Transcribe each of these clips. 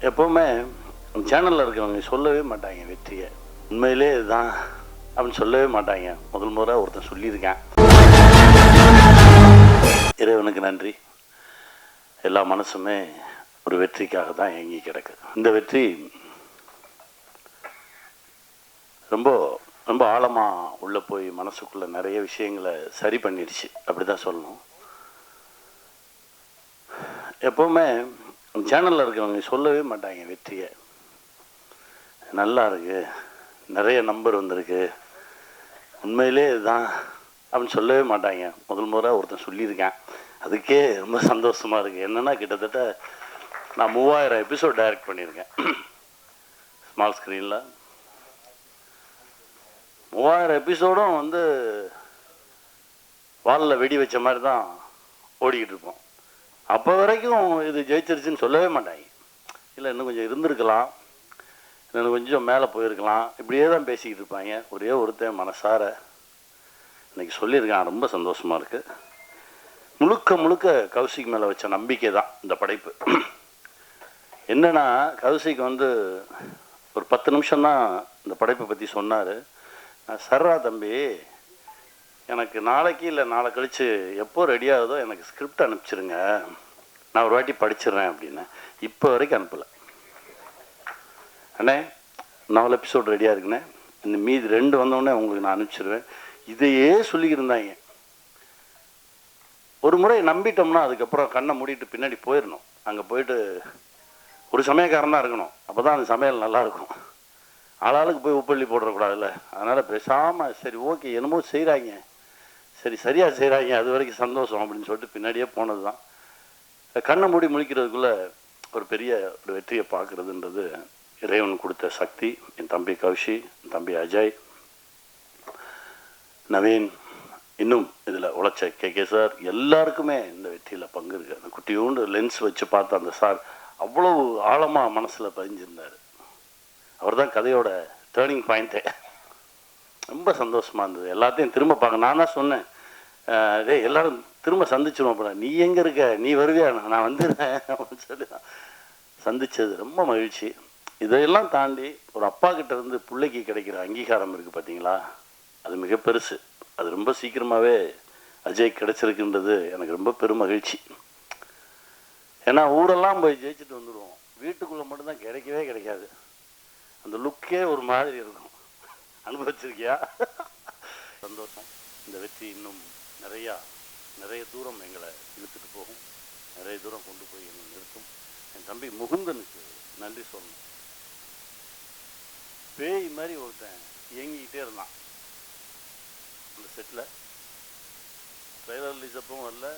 எப்போவுமே சேனலில் இருக்கிறவங்க சொல்லவே மாட்டாங்க வெற்றியை. உண்மையிலே இதுதான் அப்படின்னு சொல்லவே மாட்டாங்க. முதல் முறை ஒருத்தன் சொல்லியிருக்கேன். இறைவனுக்கு நன்றி. எல்லா மனசுமே ஒரு வெற்றிக்காக தான் ஏங்கி கிடக்குது. இந்த வெற்றி ரொம்ப ரொம்ப ஆழமாக உள்ளே போய் மனசுக்குள்ளே நிறைய விஷயங்களை சரி பண்ணிடுச்சு, அப்படி தான் சொல்லணும். எப்போவுமே சேனலில் இருக்கிறவங்க சொல்லவே மாட்டாங்க வெற்றியை. நல்லா இருக்கு, நிறைய நம்பர் வந்திருக்கு, உண்மையிலே இதுதான் அப்படின்னு சொல்லவே மாட்டாங்க. முதல் முறை ஒருத்தன் சொல்லியிருக்கேன். அதுக்கே ரொம்ப சந்தோஷமாக இருக்குது. என்னென்னா கிட்டத்தட்ட நான் 3000 எபிசோட் டைரக்ட் பண்ணியிருக்கேன் ஸ்மால் ஸ்க்ரீனில். 3000 எபிசோடும் வந்து வாலில் வெடி வச்ச மாதிரி தான் ஓடிக்கிட்டு இருப்போம். அப்போ வரைக்கும் இது ஜெயிச்சிருச்சுன்னு சொல்லவே மாட்டாங்க. இல்லை இன்னும் கொஞ்சம் இருந்திருக்கலாம், இன்னும் கொஞ்சம் மேலே போயிருக்கலாம், இப்படியே தான் பேசிக்கிட்டு இருப்பாங்க. ஒரே ஒருத்தன் மனசார இன்னைக்கு சொல்லியிருக்கான். ரொம்ப சந்தோஷமாக இருக்குது. முழுக்க முழுக்க கௌசிக் மேலே வச்ச நம்பிக்கை தான் இந்த படைப்பு. என்னென்னா கௌசிக் வந்து ஒரு 10 நிமிஷம் தான் இந்த படைப்பை பற்றி சொன்னார். சர்ரா தம்பி, எனக்கு நாளைக்கு இல்லை நாளை கழித்து எப்போ ரெடி ஆகுதோ எனக்கு ஸ்கிரிப்ட் அனுப்பிச்சிருங்க, நான் ஒரு வாட்டி படிச்சிடுறேன் அப்படின்னு. இப்போ வரைக்கும் அனுப்பலை. அண்ணே 4 எபிசோட் ரெடியாக இருக்குண்ணே, இந்த மீதி 2 வந்தோடனே உங்களுக்கு நான் அனுப்பிச்சிடுவேன். இதையே சொல்லிக்கிருந்தாங்க. ஒரு முறை நம்பிட்டோம்னா அதுக்கப்புறம் கண்ணை மூடிட்டு பின்னாடி போயிடணும். அங்கே போயிட்டு ஒரு சமயக்காரன் தான் இருக்கணும், அப்போ தான் அந்த சமையல் நல்லாயிருக்கும். ஆளாளுக்கு போய் உப்பள்ளி போடக்கூடாதுல்ல. அதனால் பேசாமல் சரி ஓகே என்னமோ செய்கிறாங்க, சரி சரியாக செய்கிறாங்க, அது வரைக்கும் சந்தோஷம் அப்படின்னு சொல்லிட்டு பின்னாடியே போனது தான். கண்ணை மூடி முழிக்கிறதுக்குள்ளே ஒரு பெரிய ஒரு வெற்றியை பார்க்குறதுன்றது இறைவன் கொடுத்த சக்தி. என் தம்பி கௌஷி, என் தம்பி அஜய், நவீன், இன்னும் இதில் உழைச்ச கே சார், எல்லாருக்குமே இந்த வெற்றியில் பங்கு இருக்குது. அந்த குட்டியோண்டு லென்ஸ் வச்சு பார்த்த அந்த சார் அவ்வளவு ஆழமாக மனசில் பதிஞ்சிருந்தார். அவர் தான் கதையோட டேர்னிங் பாயிண்ட்டே. ரொம்ப சந்தோஷமாக இருந்தது. எல்லாத்தையும் திரும்ப பார்க்க நான் தான் சொன்னேன், எல்லோரும் திரும்ப சந்திச்சிடுவோம். அப்புறம் நீ எங்கே இருக்க, நீ வருவியா, நான் வந்துடுறேன் அப்படின்னு சொல்லி சந்தித்தது ரொம்ப மகிழ்ச்சி. இதையெல்லாம் தாண்டி ஒரு அப்பா கிட்ட இருந்து பிள்ளைக்கு கிடைக்கிற அங்கீகாரம் இருக்குது பார்த்தீங்களா, அது மிக பெருசு. அது ரொம்ப சீக்கிரமாகவே அஜய் கிடைச்சிருக்குன்றது எனக்கு ரொம்ப பெரும் மகிழ்ச்சி. ஏன்னா ஊரெல்லாம் போய் ஜெயிச்சுட்டு வந்துடுவோம், வீட்டுக்குள்ளே மட்டும்தான் கிடைக்கவே கிடைக்காது. அந்த லுக்கே ஒரு மாதிரி இருக்கும். அனுபவிச்சிருக்கியா? சந்தோஷம். இந்த வெற்றி இன்னும் நிறைய தூரம் எங்களை இழுத்துட்டு போகும், நிறைய தூரம் கொண்டு போய் என்னை நிறுத்தும். என் தம்பி முகுந்தனுக்கு நன்றி சொல்லணும். பேய் மாதிரி ஒருத்தன் இயங்கிக்கிட்டே இருந்தான் அந்த செட்டில். ட்ரெய்லர் ரிலீஸ் அப்பவும் வரல,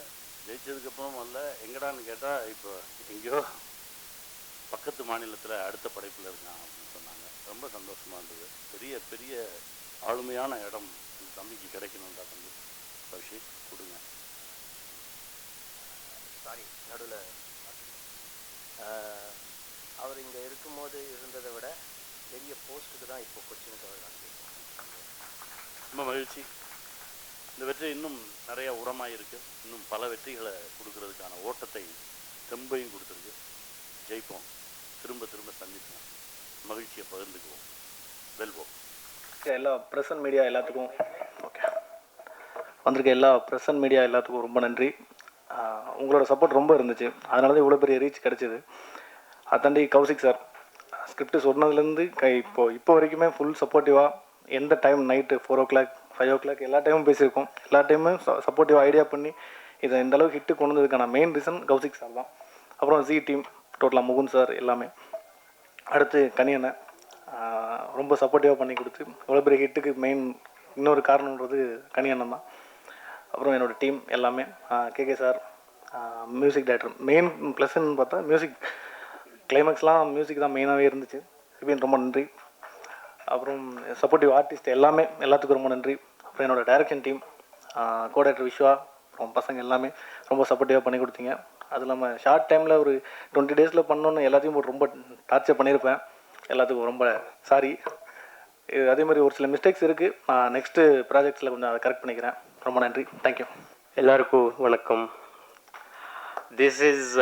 ஜெயிச்சதுக்கப்புறம் வரல. எங்கடான்னு கேட்டால் இப்போ எங்கேயோ பக்கத்து மாநிலத்தில் அடுத்த படைப்பில் இருக்கான் அப்படின்னு சொன்னாங்க. ரொம்ப சந்தோஷமாக இருந்தது. பெரிய பெரிய ஆளுமையான இடம் இந்த தம்பிக்கு கிடைக்கணும்டா தம்பி. கௌஷி கொடுங்க. சாரி நடுவில் அவர் இங்கே இருக்கும்போது இருந்ததை விட பெரிய போஸ்ட்டுக்கு தான் இப்போ கொச்சினுக்கு அவர் நான் ரொம்ப மகிழ்ச்சி. இந்த வெற்றி இன்னும் நிறைய உரமாக இருக்குது. இன்னும் பல வெற்றிகளை கொடுக்கறதுக்கான ஓட்டத்தை தெம்பையும் கொடுத்துருக்கு. ஜெயிப்போம், திரும்ப திரும்ப சந்திப்போம், மகிழ்ச்சியை பகிர்ந்துக்குவோம், வெல்வோம். எல்லா ப்ரெஸ் அண்ட் மீடியா எல்லாத்துக்கும் ஓகே வந்திருக்க எல்லா ப்ரெஸ் அண்ட் மீடியா எல்லாத்துக்கும் ரொம்ப நன்றி. உங்களோட சப்போர்ட் ரொம்ப இருந்துச்சு, அதனால தான் இவ்வளோ பெரிய ரீச் கிடச்சிது. அதாண்டி கௌசிக் சார் ஸ்கிரிப்ட் சொன்னதுலேருந்து இப்போ வரைக்குமே ஃபுல் சப்போர்ட்டிவாக, எந்த டைம் நைட்டு 4 o'clock 5 o'clock எல்லா டைமும் பேசியிருக்கோம். எல்லா டைமும் சப்போர்ட்டிவாக ஐடியா பண்ணி இதை இந்த அளவுக்கு ஹிட்டு கொண்டு வந்ததுக்கான மெயின் ரீசன் கௌசிக் சார் தான். அப்புறம் ஜி டீம் டோட்டலாக முகுந்த் சார் எல்லாமே. அடுத்து கனியனை ரொம்ப சப்போர்ட்டிவாக பண்ணி கொடுத்து இவ்வளோ பெரிய ஹிட்டுக்கு மெயின் இன்னொரு காரணன்றது கனியண்ணன் தான். அப்புறம் என்னோடய டீம் எல்லாமே, K sir music director. Main ப்ளஸ்ன்னு பார்த்தா மியூசிக் கிளைமேக்ஸ்லாம் மியூசிக் தான் மெயினாகவே இருந்துச்சு. இப்படின்னு ரொம்ப நன்றி. அப்புறம் சப்போர்ட்டிவ் ஆர்டிஸ்ட் எல்லாத்துக்கும் ரொம்ப நன்றி. அப்புறம் என்னோடய direction team, co director Viswa, அப்புறம் பசங்க எல்லாமே ரொம்ப சப்போர்ட்டிவாக பண்ணி கொடுத்தீங்க. அது இல்லாமல் ஷார்ட் டைமில் ஒரு 20 days பண்ணோன்னு எல்லாத்தையும் ரொம்ப டார்ச்சர் பண்ணியிருப்பேன். எல்லாத்துக்கும் ரொம்ப சாரி. அதே மாதிரி ஒரு சில மிஸ்டேக்ஸ் இருக்குது, நான் நெக்ஸ்ட்டு ப்ராஜெக்ட்ஸில் கொஞ்சம் அதை கரெக்ட் பண்ணிக்கிறேன். ரொம்ப நன்றி, தேங்க்யூ. எல்லாருக்கும் வணக்கம். This is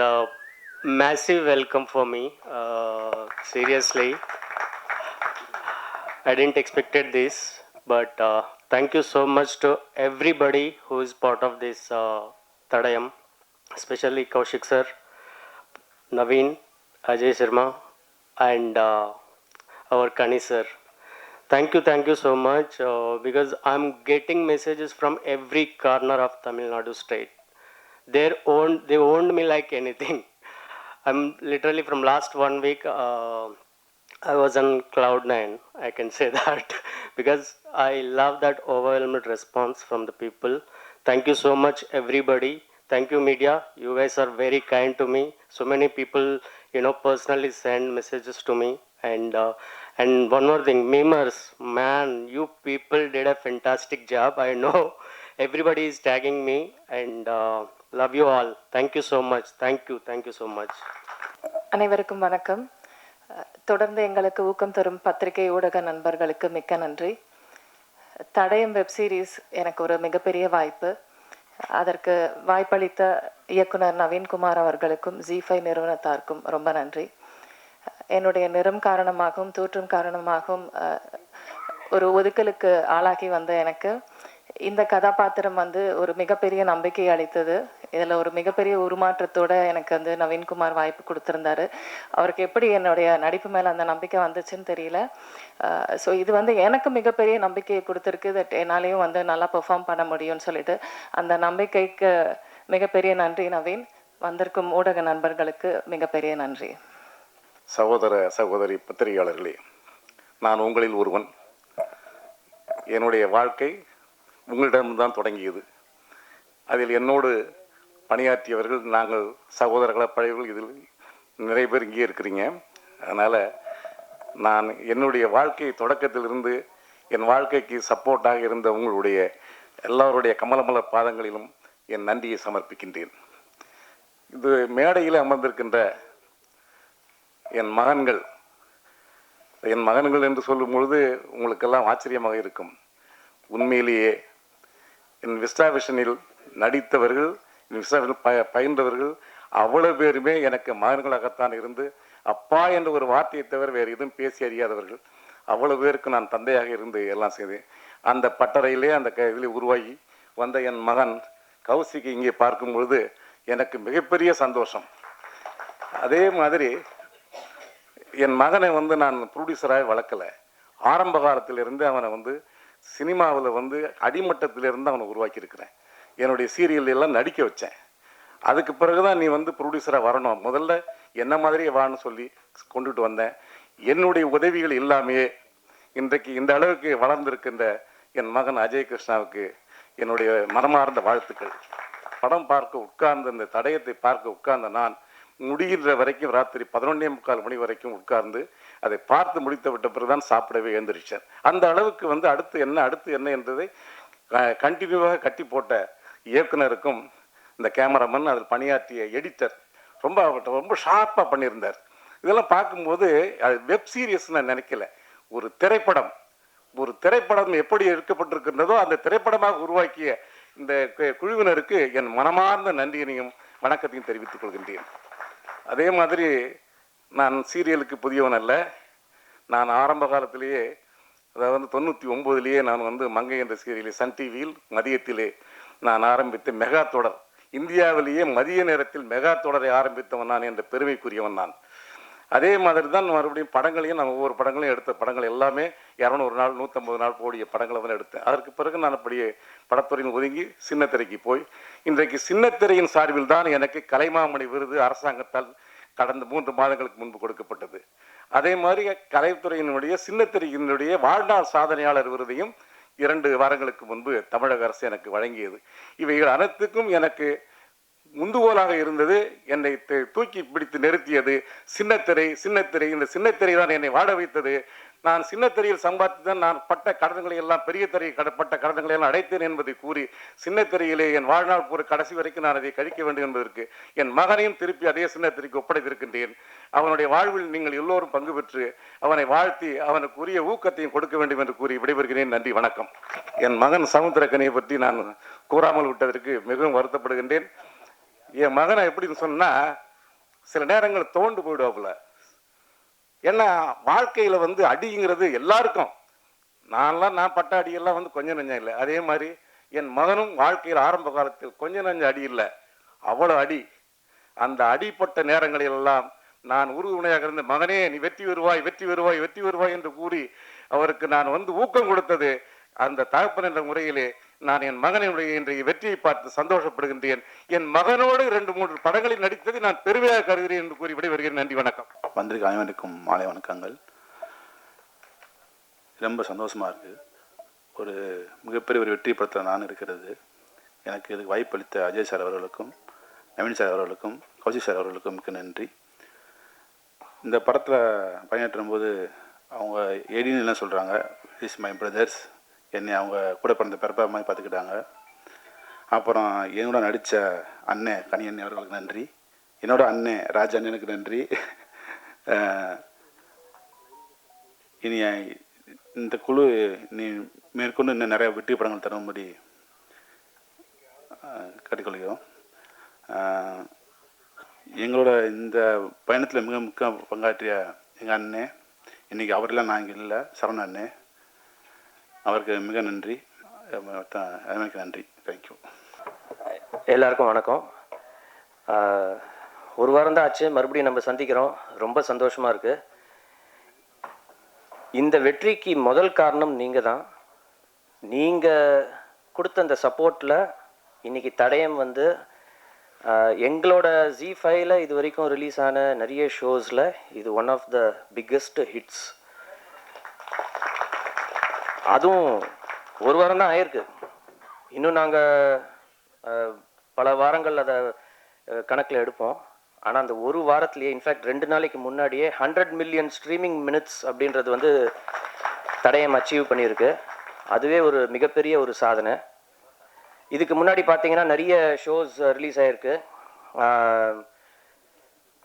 Massive welcome for me. Seriously, I didn't expected this, but thank you so much to everybody who is part of this Tadayam, especially Kaushik sir, Naveen, Ajay Sharma, and our Kani sir. Thank you so much because I'm getting messages from every corner of Tamil Nadu state. They owned me like anything. I'm literally from last 1 week. I was on cloud nine. I can say that because I love that overwhelming response from the people. Thank you so much, everybody. Thank you, media. You guys are very kind to me. So many people, personally send messages to me. And one more thing, memers, man, you people did a fantastic job. I know everybody is tagging me, and love you all. Thank you so much. Thank you so much. அனைவருக்கும் வணக்கம். தொடர்ந்து எங்களுக்கு ஊக்கம் தரும் பத்திரிகை ஊடக நண்பர்களுக்கு மிக்க நன்றி. தடயம் வெப் சீரிஸ் எனக்கு ஒரு மிகப்பெரிய வாய்ப்பு. அதற்கு வாய்ப்பளித்த இயக்குனர் நவீன்குமார் அவர்களுக்கும் ஜி5 நிறுவனத்தாருக்கும் ரொம்ப நன்றி. என்னுடைய நிறம் காரணமாகவும் தோற்றம் காரணமாகவும் ஒரு ஒதுக்கலுக்கு ஆளாகி வந்த எனக்கு இந்த கதாபாத்திரம் ஒரு மிகப்பெரிய நம்பிக்கை அளித்தது. இதில் ஒரு மிகப்பெரிய உருமாற்றத்தோடு எனக்கு நவீன்குமார் வாய்ப்பு கொடுத்துருந்தாரு. அவருக்கு எப்படி என்னுடைய நடிப்பு மேலே அந்த நம்பிக்கை வந்துச்சுன்னு தெரியல. ஸோ இது எனக்கு மிகப்பெரிய நம்பிக்கையை கொடுத்துருக்கு. தட் என்னாலேயும் நல்லா பெர்ஃபார்ம் பண்ண முடியும்னு சொல்லிட்டு அந்த நம்பிக்கைக்கு மிகப்பெரிய நன்றி நவீன். வந்திருக்கும் ஊடக நண்பர்களுக்கு மிகப்பெரிய நன்றி. சகோதர சகோதரி பத்திரிகையாளர்களே, நான் உங்களில் ஒருவன். என்னுடைய வாழ்க்கை உங்களிடம்தான் தொடங்கியது. அதில் என்னோடு பணியாற்றியவர்கள் நாங்கள் சகோதரர்கள பழையவர்கள் இதில் நிறைய பேர் இங்கே இருக்கிறீங்க. அதனால் நான் என்னுடைய வாழ்க்கை தொடக்கத்திலிருந்து என் வாழ்க்கைக்கு சப்போர்ட்டாக இருந்த உங்களுடைய எல்லோருடைய கமலமலர் பாதங்களிலும் என் நன்றியை சமர்ப்பிக்கின்றேன். இது மேடையில் அமர்ந்திருக்கின்ற என் மகன்கள் என்று சொல்லும் பொழுது உங்களுக்கெல்லாம் ஆச்சரியமாக இருக்கும். உண்மையிலேயே என் விஸ்டா விஷனில் நடித்தவர்கள், விஸ்டா விஷனில் பயின்றவர்கள் அவ்வளவு பேருமே எனக்கு மகன்களாகத்தான் இருந்து அப்பா என்ற ஒரு வார்த்தையை தவிர வேறு எதுவும் பேசி அறியாதவர்கள். அவ்வளவு பேருக்கு நான் தந்தையாக இருந்து எல்லாம் செய்தேன். அந்த பட்டறையிலே அந்த இதில் உருவாகி வந்த என் மகன் கௌசிக்கு இங்கே பார்க்கும் பொழுது எனக்கு மிகப்பெரிய சந்தோஷம். அதே மாதிரி என் மகனை நான் ப்ரொடியூசராக வளர்க்கலை. ஆரம்ப காலத்திலிருந்து அவனை சினிமாவில் அடிமட்டத்திலிருந்து அவனை உருவாக்கியிருக்கிறேன். என்னுடைய சீரியல் எல்லாம் நடிக்க வச்சேன். அதுக்கு பிறகு தான் நீ ப்ரொடியூசராக வரணும், முதல்ல என்ன மாதிரியே வான்னு சொல்லி கொண்டுட்டு வந்தேன். என்னுடைய உதவிகள் இல்லாமையே இன்றைக்கு இந்த அளவுக்கு வளர்ந்திருக்கின்ற என் மகன் அஜய் கிருஷ்ணாவுக்கு என்னுடைய மனமார்ந்த வாழ்த்துக்கள். படம் பார்க்க உட்கார்ந்து இந்த தடயத்தை பார்க்க உட்கார்ந்த நான் முடிகின்ற வரைக்கும் ராத்திரி 11:45 மணி வரைக்கும் உட்கார்ந்து அதை பார்த்து முடித்து விட்ட பிறகுதான் சாப்பிடவே எழுந்திரிச்சேன். அந்த அளவுக்கு அடுத்து என்ன என்றதை கண்டினியூவாக கட்டி போட்ட இயக்குனருக்கும் இந்த கேமராமேன் அதில் பணியாற்றிய எடிட்டர் ரொம்ப ஷார்ப்பாக பண்ணியிருந்தார். இதெல்லாம் பார்க்கும்போது அது வெப் சீரிஸ் நான் நினைக்கல. ஒரு திரைப்படம் எப்படி எடுக்கப்பட்டிருக்கின்றதோ அந்த திரைப்படமாக உருவாக்கிய இந்த குழுவினருக்கு என் மனமார்ந்த நன்றியினையும் வணக்கத்தையும் தெரிவித்துக் கொள்கின்றேன். அதே மாதிரி நான் சீரியலுக்கு புதியவன் அல்ல. நான் ஆரம்ப காலத்திலேயே, அதாவது 99லேயே நான் மங்கை என்ற சீரியலை சன் டிவியில் மதியத்திலே நான் ஆரம்பித்த மெகா தொடர், இந்தியாவிலேயே மதிய நேரத்தில் மெகா தொடரை ஆரம்பித்தவன் நான் என்ற பெருமைக்குரியவன் நான். அதே மாதிரி தான் மறுபடியும் படங்களையும் நான் ஒவ்வொரு படங்களையும் எடுத்த படங்கள் எல்லாமே 200 நாள் 150 நாள் போடிய படங்களை எடுத்தேன். அதற்கு பிறகு நான் அப்படியே படத்துறையில் ஒதுங்கி சின்னத்திரைக்கு போய் இன்றைக்கு சின்னத்திரையின் சார்பில் தான் எனக்கு கலைமாமணி விருது அரசாங்கத்தால் கடந்த 3 மாதங்களுக்கு முன்பு கொடுக்கப்பட்டது. அதே மாதிரி கலைத்துறையினுடைய சின்னத்திரையினுடைய வாழ்நாள் சாதனையாளர் விருதையும் 2 வாரங்களுக்கு முன்பு தமிழக அரசு எனக்கு வழங்கியது. இவைகள் அனைத்துக்கும் எனக்கு முந்துகோலாக இருந்தது. என்னை தூக்கி பிடித்து நிறுத்தியது சின்னத்திரை. இந்த சின்னத்திரை தான் என்னை வாழ வைத்தது. நான் சின்னத்திரையில் சம்பாதித்துதான் நான் பட்ட கடன்களை எல்லாம் பெரிய திரையில் பட்ட கடன்களை எல்லாம் அடைத்தேன் என்பதை கூறி சின்னத்திரையிலே என் வாழ்நாள் பூரா கடைசி வரைக்கும் நான் அதை கழிக்க வேண்டும் என்பதற்கு என் மகனையும் திருப்பி அதே சின்னத்திரைக்கு ஒப்படைத்திருக்கின்றேன். அவனுடைய வாழ்வில் நீங்கள் எல்லோரும் பங்கு பெற்று அவனை வாழ்த்தி அவனுக்கு உரிய ஊக்கத்தையும் கொடுக்க வேண்டும் என்று கூறி விடைபெறுகிறேன். நன்றி, வணக்கம். என் மகன் சமுத்திரக்கனியை பற்றி நான் கூறாமல் விட்டதற்கு மிகவும் வருத்தப்படுகின்றேன். என் மகனை எப்படின்னு சொன்னால், சில நேரங்கள் தோண்டு போயிடுவாப்புல. ஏன்னா வாழ்க்கையில் வந்து அடிங்கிறது எல்லாருக்கும், நான் பட்ட அடியெல்லாம் வந்து கொஞ்சம் நஞ்சம் இல்லை. அதே மாதிரி என் மகனும் வாழ்க்கையில் ஆரம்ப காலத்தில் கொஞ்சம் நஞ்சம் அடி இல்லை, அவ்வளோ அடி. அந்த அடிப்பட்ட நேரங்களில் எல்லாம் நான் உறுதுணையாக இருந்து, மகனே நீ வெற்றி வருவாய், வெற்றி வருவாய், வெற்றி வருவாய் என்று கூறி அவருக்கு நான் வந்து ஊக்கம் கொடுத்தது. அந்த தகப்பன் என்ற முறையிலே நான் என் மகனுடைய இன்றைய வெற்றியை பார்த்து சந்தோஷப்படுகின்றேன். என் மகனோடு 2-3 படங்களில் நடித்ததை நான் பெருமையாக கருதுகிறேன் என்று கூறி விடைபெறுகிறேன். நன்றி, வணக்கம். வந்திருக்க அனைவருக்கும் மாலை வணக்கங்கள். ரொம்ப சந்தோஷமாக இருக்குது. ஒரு மிகப்பெரிய ஒரு வெற்றி படத்தில் நான் இருக்கிறது. எனக்கு இதுக்கு வாய்ப்பளித்த அஜய் சார் அவர்களுக்கும், நவீன் சார் அவர்களுக்கும், கௌஷிக் சார் அவர்களுக்கும் மிக்க நன்றி. இந்த படத்தில் பணியாற்றும் போது அவங்க ஏடின்னு என்ன சொல்கிறாங்க, இஸ் மை பிரதர்ஸ், என்னை அவங்க கூட பிறந்த பிறப்பா மாதிரி பார்த்துக்கிட்டாங்க. அப்புறம் என்னோட நடித்த அண்ணன் கனியண்ணே அவர்களுக்கு நன்றி, என்னோட அண்ணன் ராஜ அண்ணனுக்கு நன்றி. இனி இந்த குழு நீ மேற்கொண்டு இன்னும் நிறைய வெற்றி படங்கள் தரும்படி கேட்டுக்கொள்கிறோம். எங்களோட இந்த பயணத்தில் மிக முக்கிய பங்காற்றிய எங்கள் அண்ணன், இன்றைக்கி அவரெல்லாம் நான் இங்கே இல்லை, சரவண அண்ணன், அவருக்கு மிக நன்றி, எனக்கு நன்றி. தேங்க்யூ. எல்லாருக்கும் வணக்கம். ஒரு வாரம் தான் ஆச்சு, மறுபடியும் நம்ம சந்திக்கிறோம். ரொம்ப சந்தோஷமாக இருக்குது. இந்த வெற்றிக்கு முதல் காரணம் நீங்கள் தான். நீங்கள் கொடுத்த அந்த சப்போர்ட்டில் இன்றைக்கி தடயம் வந்து எங்களோட Z5ல இது வரைக்கும் ரிலீஸ் ஆன நிறைய ஷோஸில் இது one of the biggest hits. அதுவும் ஒரு வாரம் தான் ஆயிருக்கு. இன்னும் நாங்கள் பல வாரங்கள் அதை கணக்கில் எடுப்போம். ஆனால் அந்த ஒரு வாரத்திலேயே, இன்ஃபேக்ட் 2 நாளைக்கு முன்னாடியே 100 மில்லியன் ஸ்ட்ரீமிங் மினிட்ஸ் அப்படின்றது வந்து தடயம் அச்சீவ் பண்ணியிருக்கு. அதுவே ஒரு மிகப்பெரிய ஒரு சாதனை. இதுக்கு முன்னாடி பார்த்தீங்கன்னா நிறைய ஷோஸ் ரிலீஸ் ஆகிருக்கு.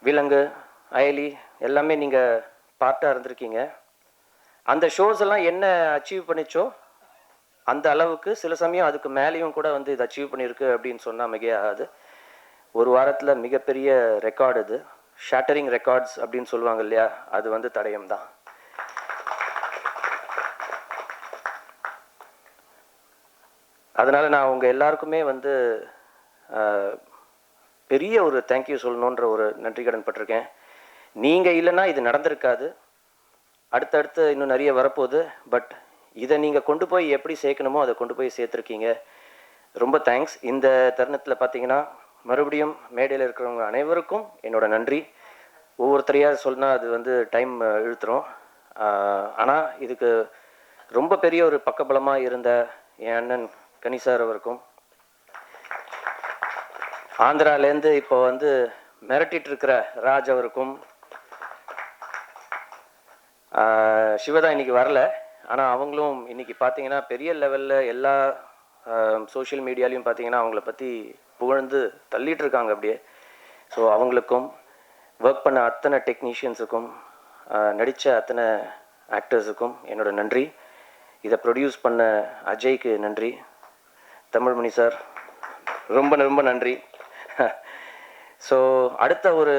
விலங்கு, அயலி எல்லாமே நீங்கள் பார்ட்டாக இருந்திருக்கீங்க. அந்த ஷோஸ் எல்லாம் என்ன அச்சீவ் பண்ணிச்சோ அந்த அளவுக்கு, சில சமயம் அதுக்கு மேலேயும் கூட வந்து இது அச்சீவ் பண்ணியிருக்கு அப்படின்னு சொன்னால் மிகையாகாது. ஒரு வாரத்தில் மிகப்பெரிய ரெக்கார்டு இது. ஷேட்டரிங் ரெக்கார்ட்ஸ் அப்படின்னு சொல்லுவாங்க இல்லையா, அது வந்து தடயம் தான். அதனால் நான் உங்கள் எல்லாருக்குமே வந்து பெரிய ஒரு தேங்க்யூ சொல்லணுன்ற ஒரு நன்றி கடன் பட்டிருக்கேன். நீங்கள் இல்லைன்னா இது நடந்திருக்காது. அடுத்தடுத்து இன்னும் நிறைய வரப்போகுது. பட் இதை நீங்கள் கொண்டு போய் எப்படி சேர்க்கணுமோ அதை கொண்டு போய் சேர்த்துருக்கீங்க. ரொம்ப தேங்க்ஸ். இந்த தருணத்தில் பார்த்தீங்கன்னா மறுபடியும் மேடையில் இருக்கிறவங்க அனைவருக்கும் என்னோட நன்றி. ஒவ்வொருத்தரையாக சொன்னால் அது வந்து டைம் இழுத்துரும். ஆனால் இதுக்கு ரொம்ப பெரிய ஒரு பக்கபலமாக இருந்த என் அண்ணன் கனி சார் அவருக்கும், ஆந்திராலேருந்து இப்போ வந்து மிரட்டிட்டு இருக்கிற ராஜ் அவருக்கும், சிவதா இன்னைக்கு வரல, ஆனால் அவங்களும் இன்னைக்கு பார்த்தீங்கன்னா பெரிய லெவலில் எல்லா சோஷியல் மீடியாலையும் பார்த்தீங்கன்னா அவங்கள பற்றி புகழ்ந்து தள்ளிட்டு இருக்காங்க அப்படியே. ஸோ அவங்களுக்கும், ஒர்க் பண்ண அத்தனை டெக்னீஷியன்ஸுக்கும், நடித்த அத்தனை ஆக்டர்ஸுக்கும் என்னோட நன்றி. இதை ப்ரொடியூஸ் பண்ண அஜய்க்கு நன்றி. தமிழ்மணி சார் ரொம்ப ரொம்ப நன்றி. ஸோ அடுத்த ஒரு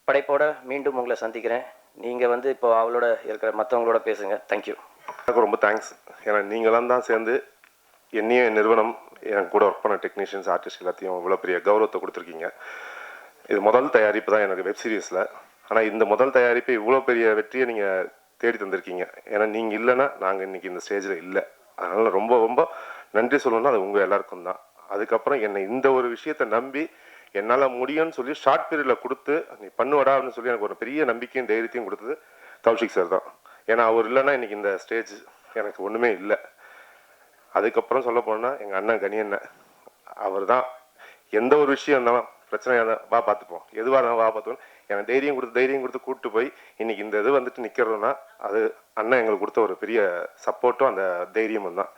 படைப்போட மீண்டும் உங்களை சந்திக்கிறேன். நீங்கள் வந்து இப்போ அவளோட இருக்கிற மற்றவங்களோட பேசுங்க. தேங்க்யூ. எனக்கு ரொம்ப தேங்க்ஸ். ஏன்னா நீங்களாம் தான் சேர்ந்து என்னையும் என் நிறுவனம், என் கூட ஒர்க் பண்ண டெக்னீஷியன்ஸ், ஆர்டிஸ்ட் எல்லாத்தையும் இவ்வளோ பெரிய கௌரவத்தை கொடுத்துருக்கீங்க. இது முதல் தயாரிப்பு தான் எனக்கு வெப் சீரிஸில். ஆனால் இந்த முதல் தயாரிப்பு இவ்வளோ பெரிய வெற்றியை நீங்கள் தேடி தந்திருக்கீங்க. ஏன்னா நீங்கள் இல்லைன்னா நாங்கள் இன்றைக்கி இந்த ஸ்டேஜில் இல்லை. அதனால் ரொம்ப ரொம்ப நன்றி சொல்லணும்னா அது உங்கள் எல்லாருக்கும் தான். அதுக்கப்புறம் என்னை இந்த ஒரு விஷயத்தை நம்பி என்னால் முடியும்னு சொல்லி ஷார்ட் பீரியடில் கொடுத்து நீ பண்ணுவடா அப்படின்னு சொல்லி எனக்கு ஒரு பெரிய நம்பிக்கையும் தைரியத்தையும் கொடுத்தது கௌஷிக் சார் தான். ஏன்னா அவர் இல்லைன்னா இன்றைக்கி இந்த ஸ்டேஜ் எனக்கு ஒன்றுமே இல்லை. அதுக்கப்புறம் சொல்ல போனால் எங்கள் அண்ணன் கனி அண்ணன், அவர் தான் எந்த ஒரு விஷயம் இருந்தாலும் பிரச்சனையாக தான் வா பார்த்துப்போம், எதுவாக இருந்தாலும் வா பார்த்துப்போம், எனக்கு தைரியம் கொடுத்து கூப்பிட்டு போய் இன்றைக்கி இந்த இது வந்துட்டு நிற்கிறதுனா அது அண்ணன் எங்களுக்கு கொடுத்த ஒரு பெரிய சப்போர்ட்டும் அந்த தைரியமும் தான்.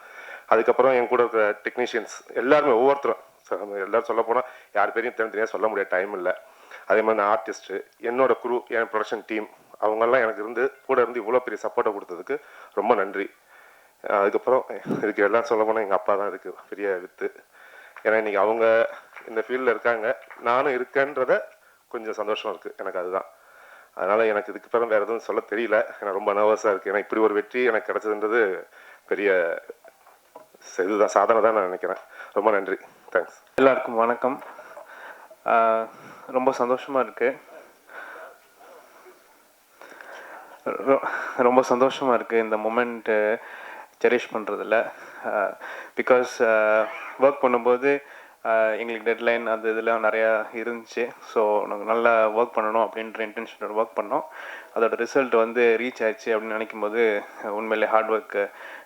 அதுக்கப்புறம் என் கூட இருக்கிற டெக்னீஷியன்ஸ் எல்லாருமே ஒவ்வொருத்தரும் எல்லோரும் சொல்ல போனால் யார் பேரையும் தனித்தனியாக சொல்ல முடியாத டைம் இல்லை. அதே மாதிரி நான் ஆர்டிஸ்ட்டு, என்னோடய குரூ, என் ப்ரொடக்ஷன் டீம், அவங்கெல்லாம் எனக்கு இருந்து கூட இருந்து இவ்வளோ பெரிய சப்போர்ட்டை கொடுத்ததுக்கு ரொம்ப நன்றி. அதுக்கப்புறம் இதுக்கு எல்லாம் சொல்ல போனால் எங்கள் அப்பா தான் இருக்குது பெரிய வித்து. ஏன்னா இன்றைக்கி அவங்க இந்த ஃபீல்டில் இருக்காங்க, நானும் இருக்கேன்றதை கொஞ்சம் சந்தோஷம் இருக்குது எனக்கு. அதுதான். அதனால் எனக்கு இதுக்கு பிறகு வேறு எதுவும் சொல்ல தெரியல. எனக்கு ரொம்ப நர்வஸாக இருக்குது. ஏன்னா இப்படி ஒரு வெற்றி எனக்கு கிடச்சதுன்றது பெரிய இதுதான், சாதனை தான் நான் நினைக்கிறேன். ரொம்ப நன்றி. தேங்க்ஸ். எல்லாருக்கும் வணக்கம். ரொம்ப சந்தோஷமாக இருக்குது. ரொம்ப சந்தோஷமாக இருக்குது இந்த மொமெண்ட்டு செரிஷ் பண்ணுறதில்ல. பிகாஸ் ஒர்க் பண்ணும்போது எங்களுக்கு டெட்லைன் அது இதெல்லாம் நிறையா இருந்துச்சு. ஸோ நாங்கள் நல்லா ஒர்க் பண்ணணும் அப்படின்ற இன்டென்ஷனோட ஒர்க் பண்ணோம். அதோட ரிசல்ட் வந்து ரீச் ஆயிடுச்சு அப்படின்னு நினைக்கும் போது உண்மையிலே hard work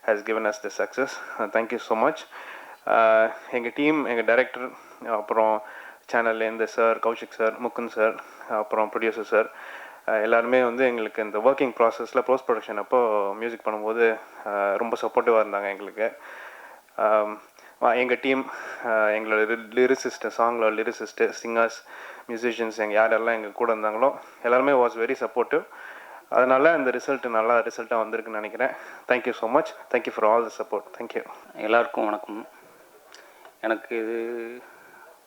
has given us the success. Thank you so much. எங்கள் டீம், எங்கள் டைரக்டர், அப்புறம் சேனல்லேருந்து sir, Kaushik sir, Mukund sir, அப்புறம் ப்ரொடியூசர் சார், எல்லாருமே வந்து எங்களுக்கு இந்த ஒர்க்கிங் ப்ராசஸில் போஸ்ட் ப்ரொடக்ஷன் அப்போது மியூசிக் பண்ணும்போது ரொம்ப சப்போர்ட்டிவாக இருந்தாங்க எங்களுக்கு. எங்கள் டீம், எங்களோட லிரிசிஸ்ட்டு, சாங்களோட லிரிசிஸ்ட்டு, சிங்கர்ஸ், மியூசிஷியன்ஸ், எங்கள் யாரெல்லாம் எங்கள் கூட இருந்தாங்களோ எல்லாருமே வாஸ் வெரி சப்போர்ட்டிவ். அதனால் இந்த ரிசல்ட்டு நல்லா ரிசல்ட்டாக வந்திருக்குன்னு நினைக்கிறேன். Thank you so much. Thank you for all the support. Thank you. எல்லாருக்கும் வணக்கம். எனக்கு இது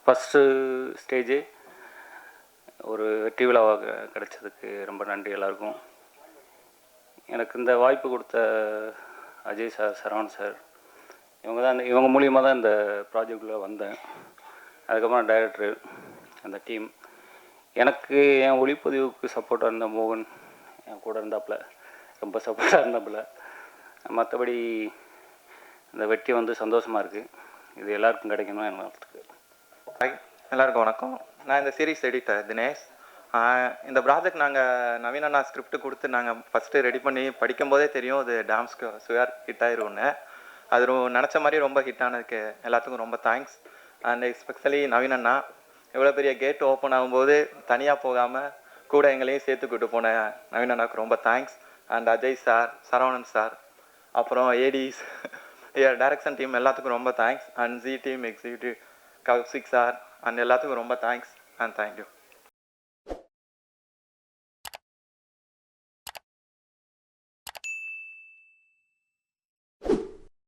ஃபஸ்ட்டு ஸ்டேஜு ஒரு வெற்றி விழாவாக கிடைச்சதுக்கு ரொம்ப நன்றி எல்லாருக்கும். எனக்கு இந்த வாய்ப்பு கொடுத்த அஜய் சார், சரவணன் சார், இவங்க மூலியமாக தான் இந்த ப்ராஜெக்டில் வந்தேன். அதுக்கப்புறம் டைரக்டரு, அந்த டீம், எனக்கு என் ஒளிப்பதிவுக்கு சப்போர்ட்டாக இருந்த மோகன் என் கூட இருந்தாப்புல, ரொம்ப சப்போர்ட்டாக இருந்தாப்புல. மற்றபடி இந்த வெற்றி வந்து சந்தோஷமாக இருக்குது. இது எல்லாருக்கும் கிடைக்கணும் என் வாழ்த்துக்கு. எல்லாருக்கும் வணக்கம். நான் இந்த சீரீஸ் எடிட்டர் தினேஷ். இந்த ப்ராஜெக்ட் நாங்கள் நவீன அண்ணா ஸ்கிரிப்ட் கொடுத்து நாங்கள் ஃபஸ்ட்டு ரெடி பண்ணி படிக்கும்போதே தெரியும் அது டான்ஸ்க்கு சுயார் ஹிட் ஆயிரும்னு. அது நினச்ச மாதிரி ரொம்ப ஹிட் ஆனதுக்கு எல்லாத்துக்கும் ரொம்ப தேங்க்ஸ். அண்ட் எஸ்பெஷலி நவீன அண்ணா இவ்வளோ பெரிய கேட் ஓப்பன் ஆகும்போது தனியாக போகாமல் கூட எங்களையும் சேர்த்துக்கிட்டு போன நவீன அண்ணாவுக்கு ரொம்ப thanks. And Ajay sir, Saravanan sir, அப்புறம் ஏடிஸ், டைரக்ஷன் டீம் எல்லாத்துக்கும் ரொம்ப thanks. And G team executive Kaushik sir and எல்லாத்துக்கும் ரொம்ப தேங்க்ஸ் அண்ட் தேங்க்யூ.